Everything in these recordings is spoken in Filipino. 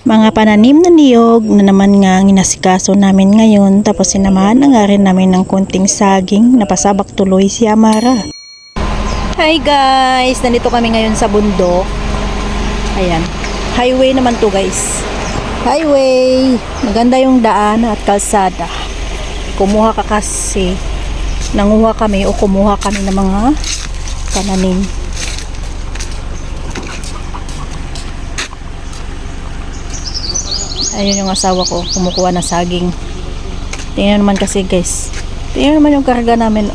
Mga pananim na niyog na naman nga inasikaso namin ngayon, tapos sinamahan na nga rin namin ng konting saging, napasabak tuloy si Amara. Hi guys! Nandito kami ngayon sa bundok. Ayan. Highway naman to guys. Highway! Maganda yung daan at kalsada. Kumuha ka kasi. Nanguha kami o kumuha kami ng mga pananim. Ayun yung asawa ko, kumukuha ng saging. Tingnan naman kasi guys. Tingnan naman yung karga namin.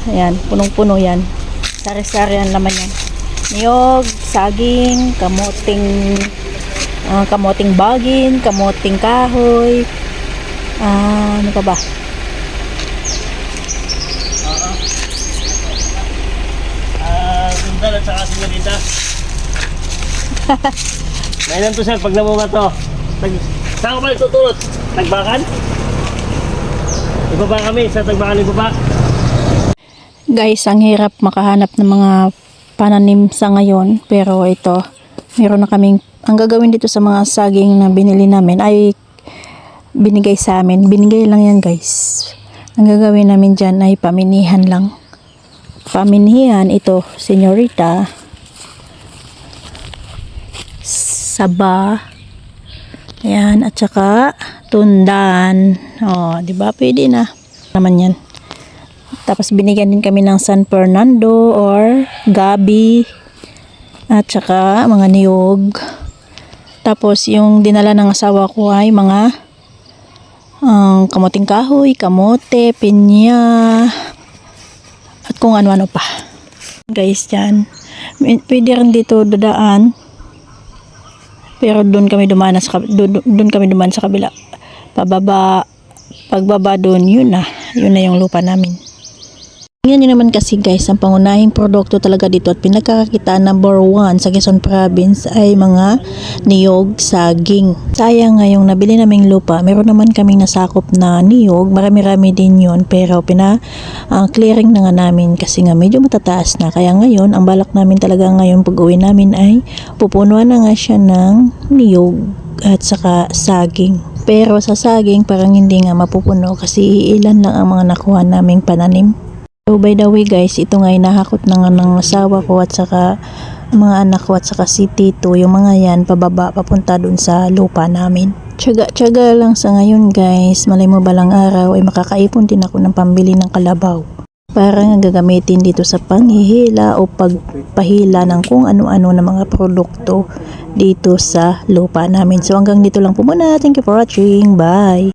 Ayan, punong-puno yan. Sari-sari ang laman yan. Niyog, saging, kamoting bagin, kamoting kahoy. Ano pa ba? Sundal at saka sinarita. Mainam to sir, pag namunga to. Saan ko ba tutulot? Tagbakan? Ibaba kami, sa tagbakan ibaba. Guys, ang hirap makahanap ng mga pananim sa ngayon. Pero ito, meron na kaming, ang gagawin dito sa mga saging na binili namin ay binigay sa amin. Binigay lang yan guys. Ang gagawin namin dyan ay paminihan lang. Paminihan, ito, senyorita. Saba. Ayan, at saka tundan. Di ba? Pwede na. Naman yan. Tapos binigyan din kami ng San Fernando or gabi. At saka mga niyog. Tapos yung dinala ng asawa ko ay mga kamoting kahoy, kamote, pinya, at kung ano-ano pa. Guys, yan. Pwede rin dito dadaan. Pero doon kami dumaan sa kabila. Pababa, pagbaba doon, yun na yung lupa namin. Tingnan nyo naman kasi guys, ang pangunahing produkto talaga dito at pinagkakakitaan number 1 sa Quezon Province ay mga niyog, saging. Sayang nga yung nabili naming lupa, meron naman kaming nasakop na niyog, marami-rami din yun, pero clearing na nga namin kasi nga medyo matataas na. Kaya ngayon, ang balak namin talaga ngayon pag uwi namin ay pupunuan na nga siya ng niyog at saka saging. Pero sa saging parang hindi nga mapupuno kasi ilan lang ang mga nakuha naming pananim. So by the way guys, ito nga inahakot na nga ng asawa ko at saka mga anak ko at saka si Tito, yung mga yan pababa papunta dun sa lupa namin. Tiyaga lang sa ngayon guys, malay mo balang araw ay makakaipon din ako ng pambili ng kalabaw. Para nga gagamitin dito sa panghihila o pagpahila ng kung ano-ano na mga produkto dito sa lupa namin. So hanggang dito lang po muna. Thank you for watching. Bye!